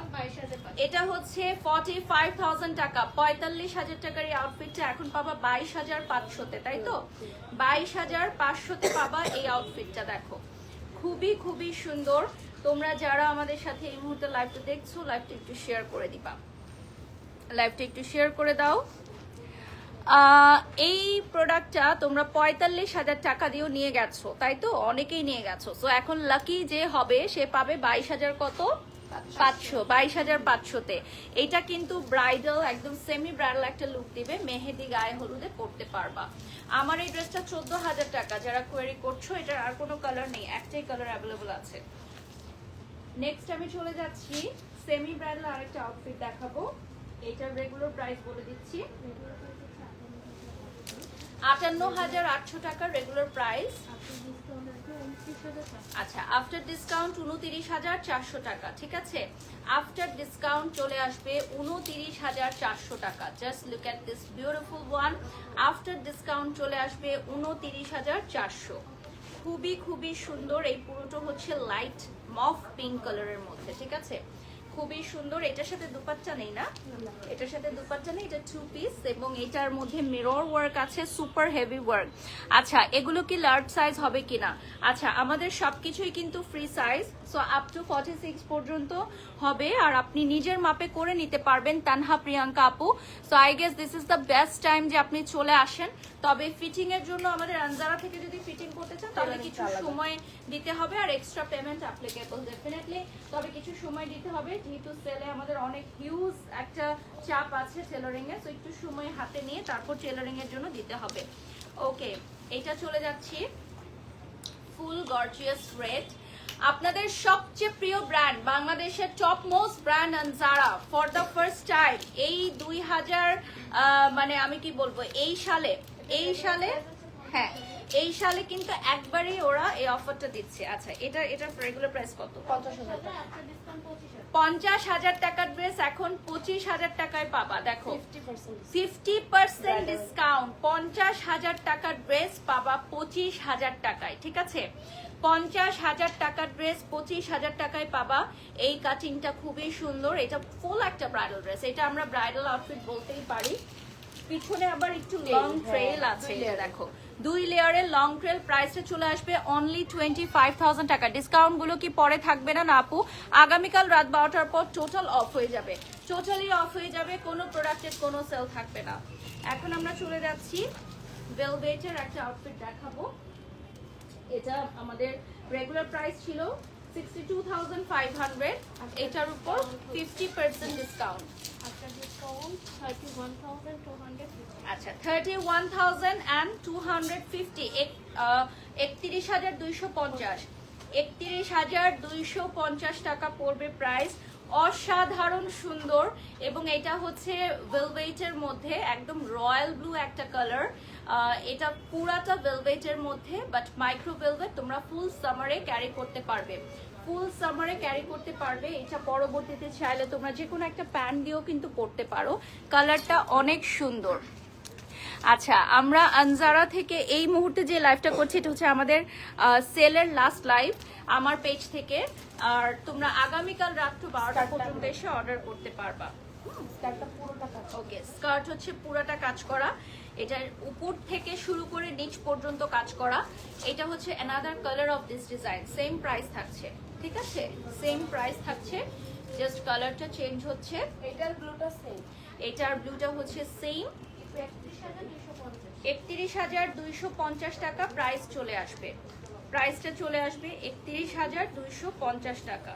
এটা হচ্ছে 45,000 টাকা, 45,000 টাকার এই আউটফিটটা এখন পাবা 22,500-তে, তাই তো? 22,500-তে পাবা এই আউটফিটটা। দেখো, খুবই খুবই সুন্দর। তোমরা যারা আমাদের সাথে এই মুহূর্তে লাইভটা দেখছো, লাইভটা একটু শেয়ার করে দিবা, লাইভটা একটু শেয়ার করে দাও। এই প্রোডাক্টটা তোমরা 45,000 টাকা দিয়েও নিয়ে গেছো, তাই তো? অনেকেই নিয়ে গেছো। সো এখন লাকি যে হবে সে পাবে 22,000 কত? 500, 22,500-তে। এটা কিন্তু ব্রাইডাল, একদম সেমি ব্রাইডাল একটা লুক দিবে, মেহেদি গায়ে হলুদে পরতে পারবা। আমার এই ড্রেসটা 14,000 টাকা। যারা কোয়েরি করছো, এটার আর কোনো কালার নেই, একটাই কালার অ্যাভেলেবল আছে। নেক্সট আমি চলে যাচ্ছি সেমি ব্রাইডাল আরেকটা আউটফিট দেখাবো। এটার রেগুলার প্রাইস বলে দিচ্ছি, 58,800 টাকা রেগুলার প্রাইস। আচ্ছা, আফটার ডিসকাউন্ট 29,400 টাকা, ঠিক আছে? আফটার ডিসকাউন্ট চলে আসবে 29,400 টাকা। Just look at this beautiful one. After discount চলে আসবে 29,400। খুবই খুবই সুন্দর। এই পুরোটা হচ্ছে লাইট মফ পিঙ্ক কালারের মধ্যে, ঠিক আছে? খুবই সুন্দর। এটার সাথে দুপাট্টা নেই না? এটার সাথে দুপাট্টা নেই, এটা 2 পিস এবং এটার মধ্যে মিরর ওয়ার্ক আছে, সুপার হেভি ওয়ার্ক। আচ্ছা, এগুলো কি লার্জ সাইজ হবে কিনা? আচ্ছা, আমাদের সবকিছুই কিন্তু free size, so up to 46 পর্যন্ত হবে। আর আপনি নিজের মাপে করে নিতে পারবেন, তানহা প্রিয়াঙ্কা আপু। So I guess this is the best time যে আপনি চলে আসেন। তবে ফিটিং এর জন্য আমাদের আনজারা থেকে যদি ফিটিং করতে চান তাহলে কিছু সময় দিতে হবে, আর এক্সট্রা পেমেন্ট অ্যাপ্লিকেবল ডেফিনেটলি। তবে কিছু সময় দিতে হবে, যেহেতু সেলে আমাদের অনেক হিউজ একটা চাপ আছে টেলারিং এ, সো একটু সময় হাতে নিয়ে তারপর টেলারিং এর জন্য দিতে হবে। ওকে, এটা চলে যাচ্ছি ফুল গর্জিয়াস রেড। আপনাদের সবচেয়ে প্রিয় ব্র্যান্ড, বাংলাদেশের top most brand Anjara for the first time এই 2000 মানে আমি কি বলবো, এই সালে হ্যাঁ, এই সালে কিন্তু একবারই ওরা এই অফারটা দিচ্ছে। আচ্ছা, এটার রেগুলার প্রাইস কত? 50,000 টাকা। 50,000 টাকার ড্রেস এখন 25,000 টাকায় পাবা। দেখো, 50% ডিসকাউন্ট, 50,000 টাকার ড্রেস পাবা 25,000 টাকায়, ঠিক আছে? 50,000 টাকার ড্রেস 25,000 টাকায় পাবা। এই কাটিংটা খুবই সুন্দর, এটা ফুল একটা ব্রাইডাল ড্রেস, এটা আমরা ব্রাইডাল আউটফিট বলতেই পারি। পিছনে আবার একটু লং ট্রেল আছে, এটা দেখো 2 লেয়ারের লং ট্রেল। প্রাইসটা চলে আসবে অনলি 25,000 টাকা। ডিসকাউন্ট গুলো কি পরে থাকবে না না আপু? আগামীকাল রাত 12টার পর টোটাল অফ হয়ে যাবে, টোটালি অফ হয়ে যাবে, কোনো প্রোডাক্টের কোনো সেল থাকবে না। এখন আমরা চলে যাচ্ছি ভেলভেটের একটা আউটফিট দেখাবো। এটা আমাদের রেগুলার প্রাইস ছিল 62,500, এটার উপর 50% ডিসকাউন্ট। আচ্ছা, 31,250, 31,250, 31,250 টাকা পড়বে প্রাইস। অসাধারণ সুন্দর, এবং এটা হচ্ছে ভেলভেটের মধ্যে একদম রয়্যাল ব্লু একটা কালার। এটা পুরাটা ভেলভেটের মধ্যে, বাট মাইক্রো ভেলভেট। তোমরা ফুল সামারে ক্যারি করতে পারবে, ফুল সামারে ক্যারি করতে পারবে। এটা পরবর্তীতে চাইলে তোমরা যে কোনো একটা প্যান্ট দিয়েও কিন্তু পরতে পারো। কালারটা অনেক সুন্দর। আচ্ছা, আমরা আনজারা থেকে এই মুহূর্তে যে লাইভটা করছি এটা হচ্ছে আমাদের সেলের লাস্ট লাইভ আমার পেজ থেকে। আর তোমরা আগামীকাল রাত্র 12টা পর্যন্ত এসে অর্ডার করতে পারবা। ওকে, স্কার্ট হচ্ছে পুরাটা কাজ করা, এটার উপর থেকে শুরু করে নিচ পর্যন্ত কাজ করা। এটা হচ্ছে another colour of this design. Same price থাকছে, ঠিক আছে? সেম প্রাইস থাকছে, জাস্ট কালারটা চেঞ্জ হচ্ছে। এটার ব্লুটা সেম। এটার ব্লুটা হচ্ছে সেম 31,250 টাকা প্রাইস চলে আসবে। প্রাইসটা চলে আসবে 31,250 টাকা।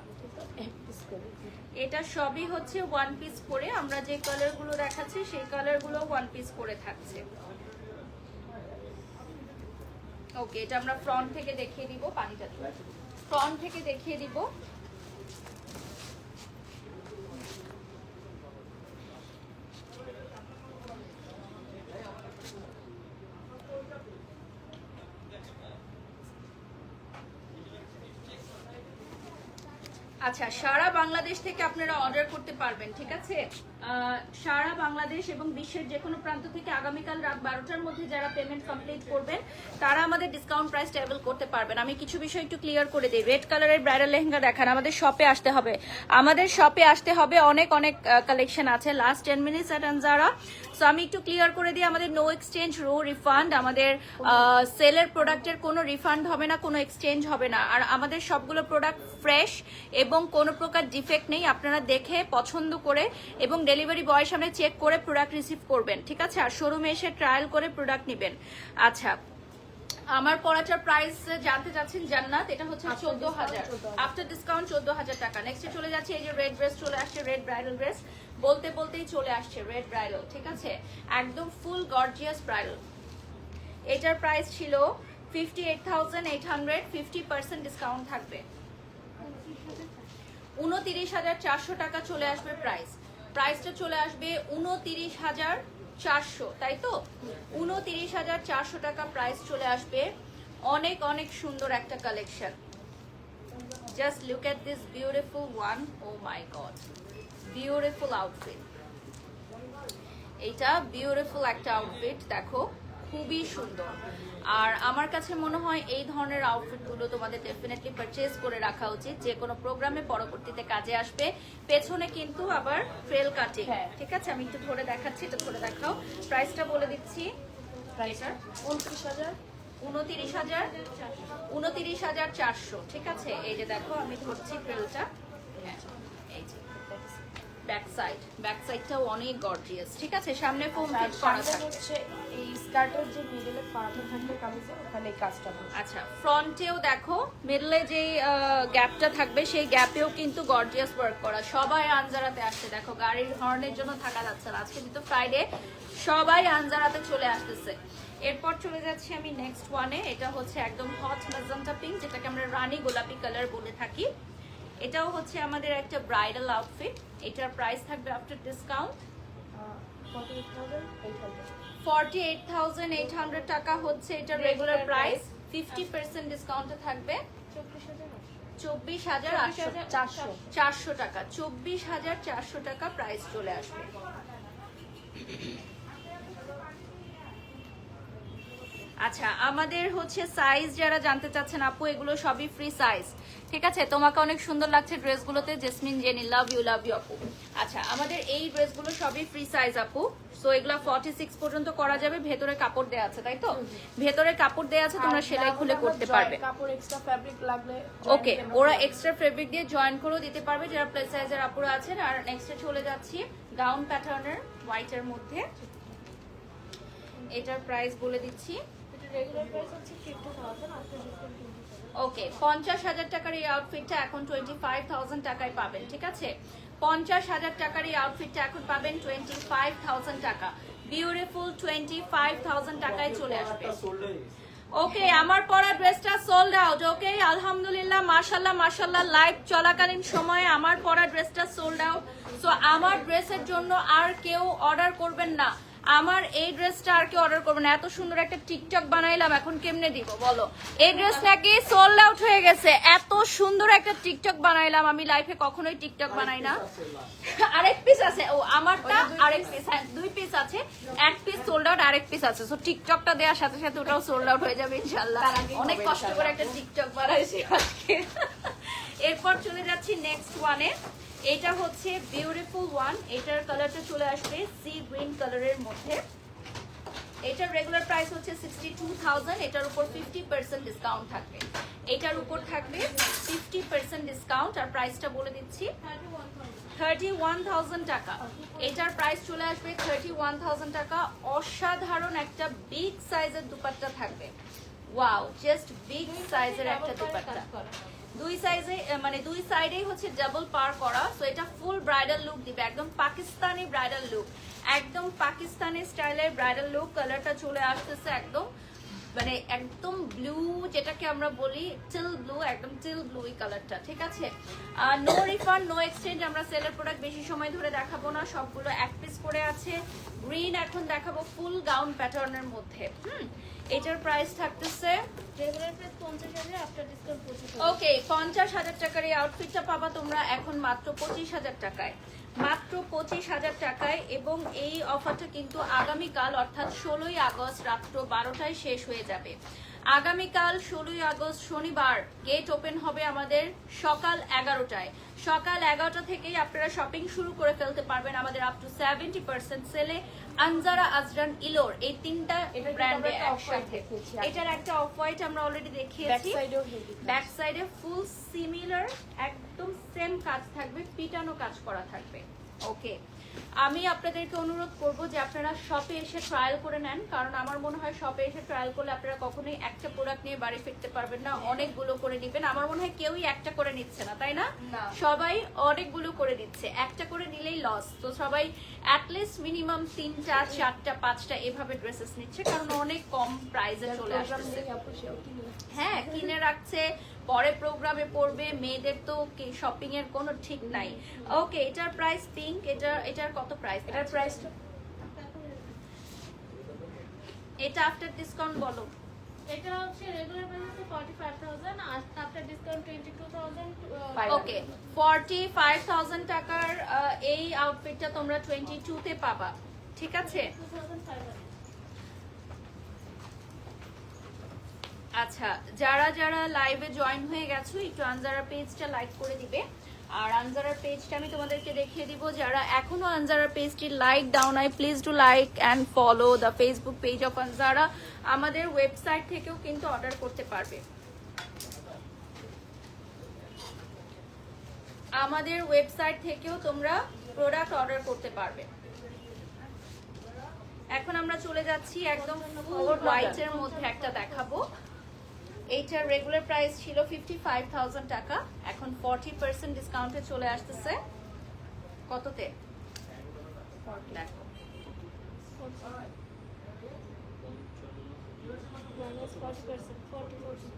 এক পিস করে এটা সবই হচ্ছে ওয়ান পিস করে, আমরা যে কালারগুলো দেখাচ্ছি সেই কালারগুলো ওয়ান পিস করে থাকছে। ওকে, এটা আমরা ফ্রন্ট থেকে দেখিয়ে দিব, পানিটা ফ্রন্ট থেকে দেখিয়ে দিব। আচ্ছা, সারা বাংলাদেশ থেকে আপনারা অর্ডার করতে পারবেন, ঠিক আছে? সারা বাংলাদেশ এবং বিশ্বের যে কোনো প্রান্ত থেকে আগামীকাল রাত 12টার মধ্যে যারা পেমেন্ট কমপ্লিট করবেন তারা আমাদের ডিসকাউন্ট প্রাইস অ্যাভেল করতে পারবেন। আমি কিছু বিষয় একটু ক্লিয়ার করে দিই। রেড কালারের ব্রাইডাল লেহেঙ্গা দেখান, আমাদের শপে আসতে হবে। আমাদের শপে আসতে হবে, অনেক অনেক কালেকশন আছে। Last 10 minutes at Anjara. So আমি একটু ক্লিয়ার করে দিই, আমাদের নো এক্সচেঞ্জ নো রিফান্ড। আমাদের সেলের প্রোডাক্টের কোনো রিফান্ড হবে না, কোনো এক্সচেঞ্জ হবে না। আর আমাদের সবগুলো প্রোডাক্ট ফ্রেশ এবং কোনো প্রকার ডিফেক্ট নেই। আপনারা দেখে পছন্দ করে এবং ডেলিভারি বয়ের সামনে চেক করে প্রোডাক্ট রিসিভ করবেন, ঠিক আছে? আর শোরুমে এসে ট্রায়াল করে প্রোডাক্ট নেবেন। আচ্ছা, আমার পড়াটার প্রাইস জানতে চাচ্ছেন জান্নাত, এটা হচ্ছে 14,000 আফটার ডিসকাউন্ট 14,000 টাকা। নেক্সটে চলে যাচ্ছে, এই যে রেড ড্রেস চলে আসছে, রেড ব্রাইডাল ড্রেস বলতে বলতেই চলে আসছে রেড ব্রাইডাল, ঠিক আছে? একদম ফুল গর্জিয়াস ব্রাইডাল। এটার প্রাইস ছিল 58,800, 50% ডিসকাউন্ট থাকবে। 29,400 টাকা চলে আসবে প্রাইস। প্রাইসটা চলে আসবে 29,400, তাই তো? 29,400 টাকা প্রাইস চলে আসবে। অনেক অনেক সুন্দর একটা collection. Just look at this beautiful one. Oh my god, beautiful outfit. এইটা বিউটিফুল একটা আউটফিট, দেখো খুবই সুন্দর। আর আমার কাছে মনে হয় এই ধরনের আউটফিটগুলো তোমাদের ডেফিনেটলি পারচেজ করে রাখা উচিত, যে কোনো প্রোগ্রামে পরবর্তীতে কাজে আসবে। পেছনে কিন্তু আবার ফ্রেল কাটিং, ঠিক আছে? আমি একটু ধরে দেখাচ্ছি, এটা ধরে দেখাও। প্রাইসটা বলে দিচ্ছি, প্রাইসটা 29,400, ঠিক আছে? এই যে দেখো আমি ধরছি ফ্রেলটা, হ্যাঁ এই যে ব্যাক সাইডটাও অনেক গর্জিয়াস, ঠিক আছে? সামনে ফোম ফিট করা হচ্ছে এই স্কার্টের যে মিডলে ফাড়াটা থাকবে কামিজে, ওখানে এই কাজটা হবে। আচ্ছা, ফ্রন্টেও দেখো মিডলে যে গ্যাপটা থাকবে সেই গ্যাপেও কিন্তু গর্জিয়াস ওয়ার্ক করা। সবাই আনজারাতে আসছে, দেখো গাড়ির হর্নের জন্য থাকা যাচ্ছে না। আজকে কিন্তু ফ্রাইডে, সবাই আনজারাতে চলে আসতেছে। এরপর চলে যাচ্ছি আমি নেক্সট ওয়ানে। এটা হচ্ছে একদম হট ম্যাজেন্টা পিঙ্ক, যেটাকে আমরা রানী গোলাপি কালার বলে থাকি। এটাও হচ্ছে আমাদের একটা ব্রাইডাল আউটফিট। এটার প্রাইস থাকবে আফটার ডিসকাউন্ট 48,800 টাকা হচ্ছে এটার রেগুলার প্রাইস। 50% ডিসকাউন্টে থাকবে 24,400 টাকা। 24,400 টাকা প্রাইস চলে আসবে। আচ্ছা, আমাদের হচ্ছে সাইজ যারা জানতে চাচ্ছেন আপু, এগুলো সবই ফ্রি সাইজ, ঠিক আছে? তোমাকে অনেক সুন্দর লাগছে ড্রেসগুলোতে, জেসমিন জেনি, লাভ ইউ আপু। আচ্ছা, আমাদের এই ড্রেসগুলো সবই ফ্রি সাইজ আপু। সো এগুলা 46 পর্যন্ত করা যাবে। ভেতরে কাপড় দেয়া আছে, তাই তো? ভেতরে কাপড় দেয়া আছে, তোমরা সেলাই খুলে করতে পারবে। কাপড় এক্সট্রা ফ্যাব্রিক লাগলে ওকে, ওরা এক্সট্রা ফেব্রিক দিয়ে জয়েন করেও দিতে পারবে যারা প্লাস সাইজের আপুরা আছেন। আর নেক্সটে চলে যাচ্ছি গাউন প্যাটার্নের হোয়াইটের মধ্যে। এটার প্রাইস বলে দিচ্ছি, রেগুলার প্রাইস হচ্ছে 50,000 আফটার ডিসকাউন্ট 20,000। ওকে, 50,000 টাকার এই আউটফিটটা এখন 25,000 টাকায় পাবেন, ঠিক আছে? 50,000 টাকার এই আউটফিটটা এখন পাবেন 25,000 টাকা। বিউটিফুল 25,000 টাকায় চলে আসবে। ওকে, আমার পরা ড্রেসটা সোল্ড আউট। ওকে, আলহামদুলিল্লাহ, মাশাল্লাহ মাশাল্লাহ। লাইভ চলাকালীন সময়ে আমার পরা ড্রেসটা সোল্ড আউট। সো আমার ড্রেসের জন্য আর কেউ অর্ডার করবেন না, আমার এই ড্রেসটা আর কেউ অর্ডার করবে না। এত সুন্দর একটা টিকটক বানাইলাম, এখন কেমনে দিব বলো? এই ড্রেস নাকি সোল্ড আউট হয়ে গেছে। এত সুন্দর একটা টিকটক বানাইলাম, আমি লাইফে কখনোই টিকটক বানাই না। আরেক পিস আছে, ও আমারটা আরেক পিস, হ্যাঁ 2 পিস আছে। এক পিস সোল্ড আউট, আরেক পিস আছে। সো টিকটকটা দেওয়ার সাথে সাথে ওটাও সোল্ড আউট হয়ে যাবে ইনশাআল্লাহ। অনেক কষ্ট করে একটা টিকটক বানাইছি আজকে। এরপর চলে যাচ্ছি নেক্সট ওয়ানে। এটা হচ্ছে বিউটিফুল ওয়ান। এটার কালারটা চলে আসবে সি গ্রিন কালারের মধ্যে। এটার রেগুলার প্রাইস হচ্ছে 62,000। এটার উপর 50% ডিসকাউন্ট থাকবে। এটার উপর থাকবে 50% ডিসকাউন্ট আর প্রাইসটা বলে দিচ্ছি 31,000 টাকা। এটার প্রাইস চলে আসবে 31,000 টাকা। অসাধারণ একটা বিগ সাইজের দুপাট্টা থাকবে। ওয়াও, জাস্ট বিগ সাইজের একটা দুপাট্টা, দুই সাইজে মানে দুই সাইডেই হচ্ছে ডাবল পার করা। সো এটা ফুল ব্রাইডাল লুক দিবে, একদম পাকিস্তানি ব্রাইডাল লুক, একদম পাকিস্তানি স্টাইলের ব্রাইডাল লুক। কালারটা চলে আসতেছে একদম মানে একদম ব্লু, যেটাকে আমরা বলি টিল ব্লু, একদম টিল ব্লু এই কালারটা, ঠিক আছে। No refund, no exchange. আমরা সেলের প্রোডাক্ট বেশি সময় ধরে দেখাবো না, সবগুলো এক পিস করে আছে। গ্রিন এখন দেখাবো ফুল গাউন প্যাটার্নের মধ্যে। এটার প্রাইস থাকতেছে রেগুলার প্রাইস 50,000, আফটার ডিসকাউন্ট 25,000। ওকে, 50,000 টাকার এই আউটফিটটা পাবা তোমরা এখন মাত্র 25,000 টাকায়, মাত্র 25,000 টাকায়। এবং এই অফারটা কিন্তু আগামীকাল অর্থাৎ 16ই আগস্ট রাত্র 12টায় শেষ হয়ে যাবে। আগামীকাল 16ই আগস্ট শনিবার গেট ওপেন হবে আমাদের সকাল 11টায়। সকাল 11টা থেকেই আপনারা শপিং শুরু করে ফেলতে পারবেন আমাদের আপ টু 70% সেলে। আনজারা, আজরান, ইলোর এই তিনটা ব্র্যান্ডে একসাথে। এটার একটা অফ হোয়াইট আমরা অলরেডি দেখিয়েছি, ব্যাক সাইডে ফুল সিমিলার একদম সেম কাজ থাকবে, পিটানো কাজ করা থাকবে। ওকে, আমি আপনাদেরকে অনুরোধ করব যে আপনারা শপে এসে ট্রায়াল করে নেন, কারণ আমার মনে হয় শপে এসে ট্রায়াল করলে আপনারা কখনোই একটা প্রোডাক্ট নিয়ে বাড়ি ফিরতে পারবেন না, অনেকগুলো করে নেবেন। আমার মনে হয় কেউই একটা করে নিচ্ছে না, তাই না? সবাই অনেকগুলো করে দিচ্ছে, একটা করে নিলেই লস। তো সবাই অ্যাটলিস্ট মিনিমাম 3টা 4টা 5টা এভাবে ড্রেসেস নিচ্ছে, কারণ অনেক কম প্রাইসে চলে আসছে। হ্যাঁ, কিনে রাখছে, পরে প্রোগ্রামে পড়বে। মেয়েদের তো শপিং এর কোনো ঠিক নাই। ওকে, এটার প্রাইস পিঙ্ক, এটার কত প্রাইস? এটার প্রাইস এটা আফটার ডিসকাউন্ট বলো। এটা হচ্ছে রেগুলার প্রাইস হচ্ছে 45,000, আফটার ডিসকাউন্ট 22,000। ওকে, 45,000 টাকার এই আউটফিটটা তোমরা 22 তে পাবা, ঠিক আছে। 2,500। আচ্ছা, যারা যারা লাইভে জয়েন হয়ে গেছো একটু আনজারা পেজটা লাইক করে দিবে। আর আনজারার পেজটা আমি তোমাদেরকে দেখিয়ে দিব। যারা এখনো আনজারার পেজটি লাইক দাও নাই, please do like and follow the Facebook page of Anjara. আমাদের ওয়েবসাইট থেকেও কিন্তু অর্ডার করতে পারবে, আমাদের ওয়েবসাইট থেকেও তোমরা প্রোডাক্ট অর্ডার করতে পারবে। এখন আমরা চলে যাচ্ছি একদম ফুল হোয়াইটের মধ্যে একটা দেখাবো। এইটার রেগুলার প্রাইস ছিল 55,000 টাকা, এখন 40% ডিসকাউন্টে চলে আসতেছে কততে দেখো, মাইনাস 40%, 40%।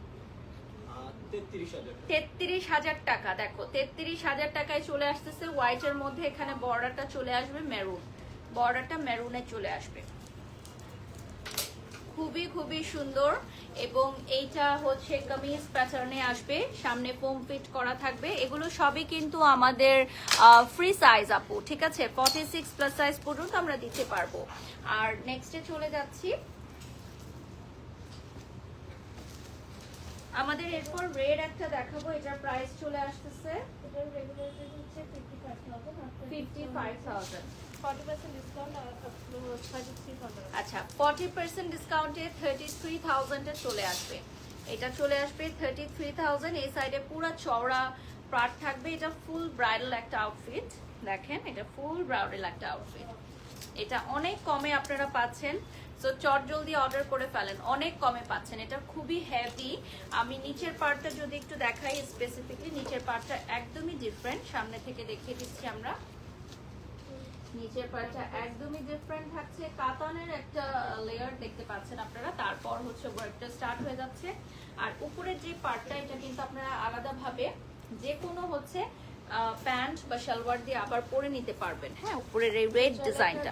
33,000 টাকা। দেখো 33,000 টাকায় চলে আসতেছে হোয়াইটের মধ্যে। এখানে বর্ডারটা চলে আসবে মেরুন, বর্ডারটা মেরুনে চলে আসবে, খুবই খুবই সুন্দর। এবং এইটা হচ্ছে কামিজ প্যাটার্নে আসবে, সামনে পোম ফিট করা থাকবে। এগুলো সবই কিন্তু আমাদের ফ্রি সাইজ আপু, ঠিক আছে। 46+ সাইজ পর্যন্ত আমরা দিতে পারবো। আর নেক্সটে চলে যাচ্ছি, আমাদের এরপর রেড একটা দেখাবো। এটার প্রাইস চলে আসতেছে এটার রেগুলার প্রাইস হচ্ছে 55,000, আফটার 55,000। 40% ডিসকাউন্ট, 33,000। আচ্ছা, 40% ডিসকাউন্টে 33,000 এ চলে আসবে। এটা চলে আসবে 33,000। এই সাইডে পুরো চওড়া পার্ট থাকবে। এটা ফুল ব্রাইডাল একটা আউটফিট, দেখেন এটা ফুল ব্রাইডাল একটা আউটফিট। এটা অনেক কমে আপনারা পাচ্ছেন, সো চট জলদি অর্ডার করে ফেলেন, অনেক কমে পাচ্ছেন। এটা খুবই হেভি। আমি নিচের পার্টটা যদি একটু দেখাই স্পেসিফিকলি, নিচের পার্টটা একদমই ডিফারেন্ট। সামনে থেকে দেখিয়ে দিচ্ছি আমরা, নিচের পার্টটা একদমই ডিফারেন্ট থাকছে। কাতানের একটা লেয়ার দেখতে পাচ্ছেন আপনারা, তারপর হচ্ছে ওয়ার্কটা স্টার্ট হয়ে যাচ্ছে। আর উপরের যে পার্টটা, এটা কিন্তু আপনারা আলাদাভাবে যে কোনো হচ্ছে প্যান্ট বা সালোয়ার দিয়ে আবার পরে নিতে পারবেন। হ্যাঁ, উপরের এই রেড ডিজাইনটা,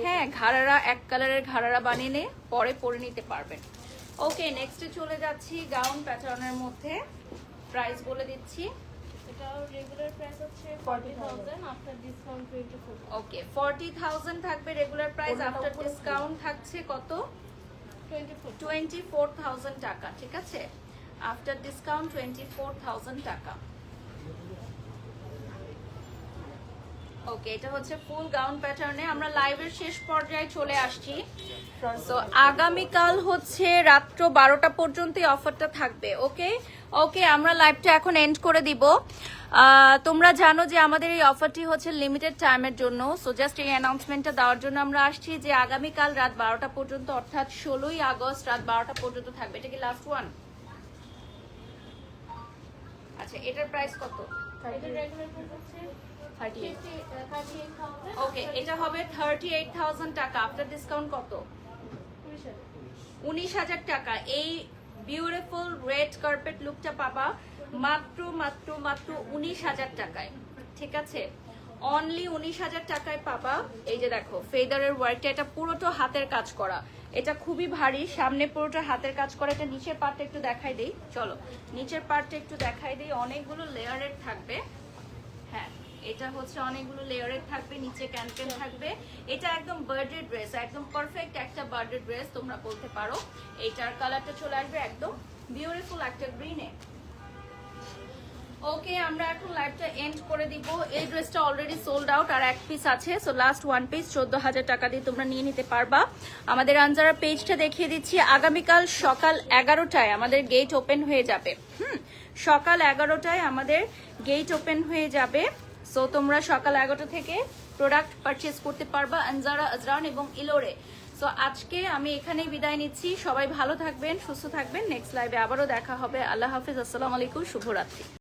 হ্যাঁ ঘাড়ারা, এক কালারের ঘাড়ারা বানিয়ে নিয়ে পরে পরে নিতে পারবেন। ওকে, নেক্সটে চলে যাচ্ছি গাউন প্যাটার্নের মধ্যে। প্রাইস বলে দিচ্ছি, এটাও রেগুলার প্রাইস হচ্ছে 40,000, আফটার ডিসকাউন্ট 24,000। ওকে 40,000 থাকবে রেগুলার প্রাইস, আফটার ডিসকাউন্ট থাকছে কত? 24,000 টাকা, ঠিক আছে। আফটার ডিসকাউন্ট 24,000 টাকা। ওকে, এটা হচ্ছে ফুল গাউন প্যাটার্নে। আমরা লাইভের শেষ পর্যায়ে চলে আসছি। তো আগামীকাল হচ্ছে রাত্র 12টা পর্যন্তই অফারটা থাকবে। ওকে ওকে, আমরা লাইভটা এখন এন্ড করে দিব। তোমরা জানো যে আমাদের এই অফারটি হচ্ছে লিমিটেড টাইমের জন্য। সো জাস্ট এই অ্যানাউন্সমেন্টটা দেওয়ার জন্য আমরা আসছি যে আগামীকাল রাত 12টা পর্যন্ত, অর্থাৎ 16ই আগস্ট রাত 12টা পর্যন্ত থাকবে। এটা কি লাস্ট ওয়ান? আচ্ছা, এটার প্রাইস কত? এটা রেগুলার প্রাইস হচ্ছে 38,000। ওকে, এটা হবে 38,000 টাকা। আফটার ডিসকাউন্ট কত? 19,000 টাকা। এই বিউটিফুল রেড কার্পেট লুকটা পাবা মাত্র মাত্র মাত্র 19,000 টাকায়। ঠিক আছে, অনলি 19,000 টাকায় পাবা। এই যে দেখো ফেদারের ওয়ার্কটা, এটা পুরোটা হাতের কাজ করা, এটা খুবই ভারী, সামনে পুরোটা হাতের কাজ করা। এটা নিচের পার্টটা একটু দেখাই দেই, চলো নিচের পার্টটা একটু দেখাই দেই। অনেকগুলো লেয়ারের থাকবে। হ্যাঁ, এটা হচ্ছে অনেকগুলো লেয়ারের থাকবে, নিচে ক্যানকেন থাকবে। এটা একদম বার্থডে ড্রেস, একদম পারফেক্ট একটা বার্থডে ড্রেস তোমরা বলতে পারো। এইটার কালারটা চলে আসবে একদম বিউটিফুল একটা গ্রিনে। ওকে, আমরা এখন লাইভটা এন্ড করে দিব। এই ড্রেসটা অলরেডি সোল্ড আউট, আর এক পিস আছে। সো লাস্ট ওয়ান পিস 14,000 টাকা দিয়ে তোমরা নিয়ে নিতে পারবা। আমাদের আনজারা পেজটা দেখিয়ে দিচ্ছি। আগামীকাল সকাল 11টায় আমাদের গেট ওপেন হয়ে যাবে। সকাল 11টায় আমাদের গেট ওপেন হয়ে যাবে। সো তোমরা সকাল 11টা থেকে প্রোডাক্ট পারচেজ করতে পারবা আনজারা, আজরান এবং ইলোরে। সো আজকে আমি এখানেই বিদায় নিচ্ছি। সবাই ভালো থাকবেন, সুস্থ থাকবেন। নেক্সট লাইভে আবারও দেখা হবে। আল্লাহ হাফিজ, আসসালামু আলাইকুম, শুভরাত্রি।